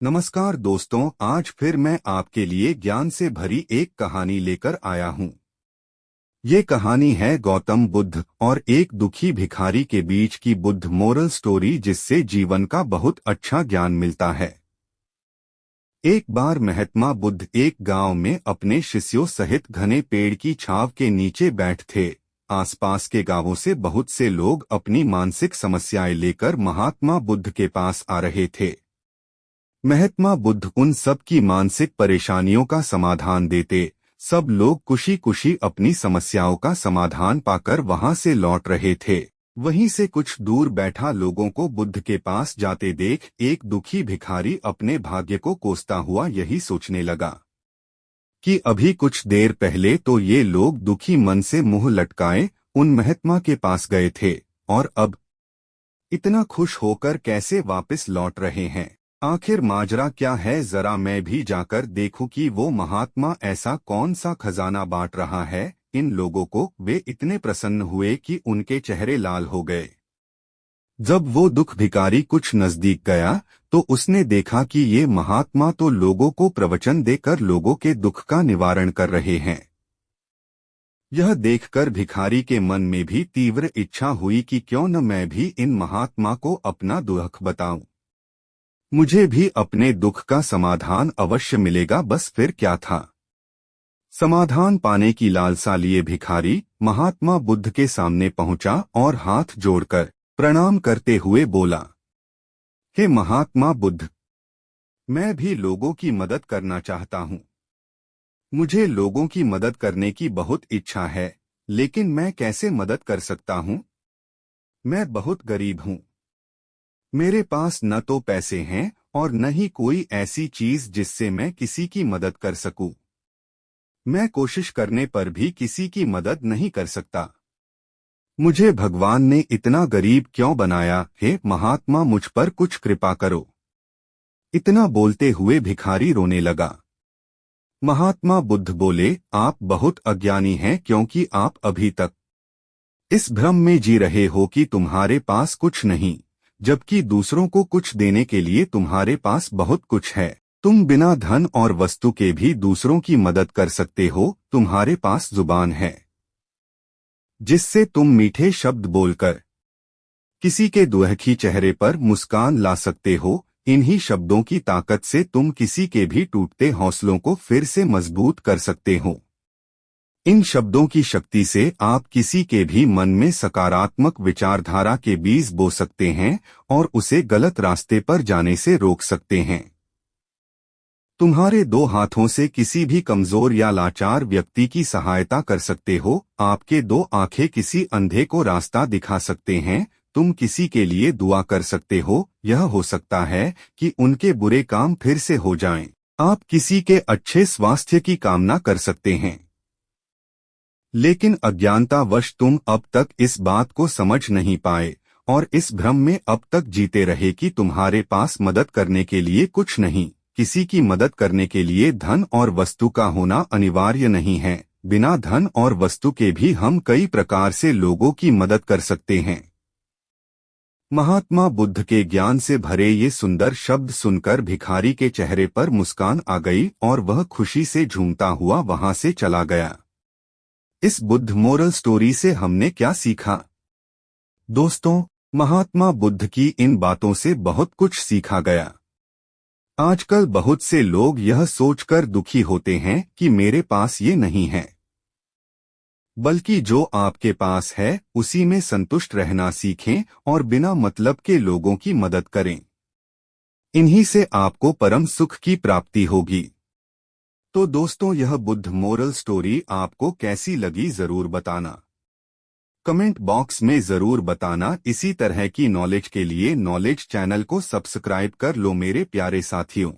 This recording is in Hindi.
नमस्कार दोस्तों, आज फिर मैं आपके लिए ज्ञान से भरी एक कहानी लेकर आया हूँ। ये कहानी है गौतम बुद्ध और एक दुखी भिखारी के बीच की बुद्ध मोरल स्टोरी, जिससे जीवन का बहुत अच्छा ज्ञान मिलता है। एक बार महात्मा बुद्ध एक गांव में अपने शिष्यों सहित घने पेड़ की छांव के नीचे बैठ थे। आसपास के गांवों से बहुत से लोग अपनी मानसिक समस्याएं लेकर महात्मा बुद्ध के पास आ रहे थे। महात्मा बुद्ध उन सब की मानसिक परेशानियों का समाधान देते। सब लोग खुशी खुशी अपनी समस्याओं का समाधान पाकर वहां से लौट रहे थे। वहीं से कुछ दूर बैठा लोगों को बुद्ध के पास जाते देख एक दुखी भिखारी अपने भाग्य को कोसता हुआ यही सोचने लगा कि अभी कुछ देर पहले तो ये लोग दुखी मन से मुंह लटकाए उन महात्मा के पास गए थे, और अब इतना खुश होकर कैसे वापस लौट रहे हैं। आखिर माजरा क्या है, जरा मैं भी जाकर देखूं कि वो महात्मा ऐसा कौन सा खजाना बांट रहा है इन लोगों को। वे इतने प्रसन्न हुए कि उनके चेहरे लाल हो गए। जब वो दुख भिखारी कुछ नजदीक गया तो उसने देखा कि ये महात्मा तो लोगों को प्रवचन देकर लोगों के दुख का निवारण कर रहे हैं। यह देखकर भिखारी के मन में भी तीव्र इच्छा हुई कि क्यों न मैं भी इन महात्मा को अपना दुख बताऊं। मुझे भी अपने दुख का समाधान अवश्य मिलेगा, बस फिर क्या था। समाधान पाने की लालसा लिए भिखारी महात्मा बुद्ध के सामने पहुंचा और हाथ जोड़कर प्रणाम करते हुए बोला, हे महात्मा बुद्ध, मैं भी लोगों की मदद करना चाहता हूं। मुझे लोगों की मदद करने की बहुत इच्छा है, लेकिन मैं कैसे मदद कर सकता हूं? मैं बहुत गरीब हूं। मेरे पास न तो पैसे हैं और न ही कोई ऐसी चीज जिससे मैं किसी की मदद कर सकूं। मैं कोशिश करने पर भी किसी की मदद नहीं कर सकता। मुझे भगवान ने इतना गरीब क्यों बनाया? हे महात्मा, मुझ पर कुछ कृपा करो। इतना बोलते हुए भिखारी रोने लगा। महात्मा बुद्ध बोले, आप बहुत अज्ञानी हैं, क्योंकि आप अभी तक इस भ्रम में जी रहे हो कि तुम्हारे पास कुछ नहीं, जबकि दूसरों को कुछ देने के लिए तुम्हारे पास बहुत कुछ है। तुम बिना धन और वस्तु के भी दूसरों की मदद कर सकते हो। तुम्हारे पास जुबान है जिससे तुम मीठे शब्द बोलकर किसी के दुखी चेहरे पर मुस्कान ला सकते हो। इन्हीं शब्दों की ताकत से तुम किसी के भी टूटते हौसलों को फिर से मजबूत कर सकते हो। इन शब्दों की शक्ति से आप किसी के भी मन में सकारात्मक विचारधारा के बीज बो सकते हैं और उसे गलत रास्ते पर जाने से रोक सकते हैं। तुम्हारे दो हाथों से किसी भी कमजोर या लाचार व्यक्ति की सहायता कर सकते हो। आपके दो आंखें किसी अंधे को रास्ता दिखा सकते हैं। तुम किसी के लिए दुआ कर सकते हो। यह हो सकता है कि उनके बुरे काम फिर से हो जाएं। आप किसी के अच्छे स्वास्थ्य की कामना कर सकते हैं। लेकिन अज्ञानतावश तुम अब तक इस बात को समझ नहीं पाए और इस भ्रम में अब तक जीते रहे कि तुम्हारे पास मदद करने के लिए कुछ नहीं। किसी की मदद करने के लिए धन और वस्तु का होना अनिवार्य नहीं है। बिना धन और वस्तु के भी हम कई प्रकार से लोगों की मदद कर सकते हैं। महात्मा बुद्ध के ज्ञान से भरे ये सुंदर शब्द सुनकर भिखारी के चेहरे पर मुस्कान आ गई और वह खुशी से झूमता हुआ वहां से चला गया। इस बुद्ध मोरल स्टोरी से हमने क्या सीखा? दोस्तों, महात्मा बुद्ध की इन बातों से बहुत कुछ सीखा गया। आजकल बहुत से लोग यह सोचकर दुखी होते हैं कि मेरे पास ये नहीं है, बल्कि जो आपके पास है उसी में संतुष्ट रहना सीखें और बिना मतलब के लोगों की मदद करें। इन्हीं से आपको परम सुख की प्राप्ति होगी। तो दोस्तों, यह बुद्ध मोरल स्टोरी आपको कैसी लगी जरूर बताना। कमेंट बॉक्स में जरूर बताना। इसी तरह की नॉलेज के लिए नॉलेज चैनल को सब्सक्राइब कर लो मेरे प्यारे साथियों।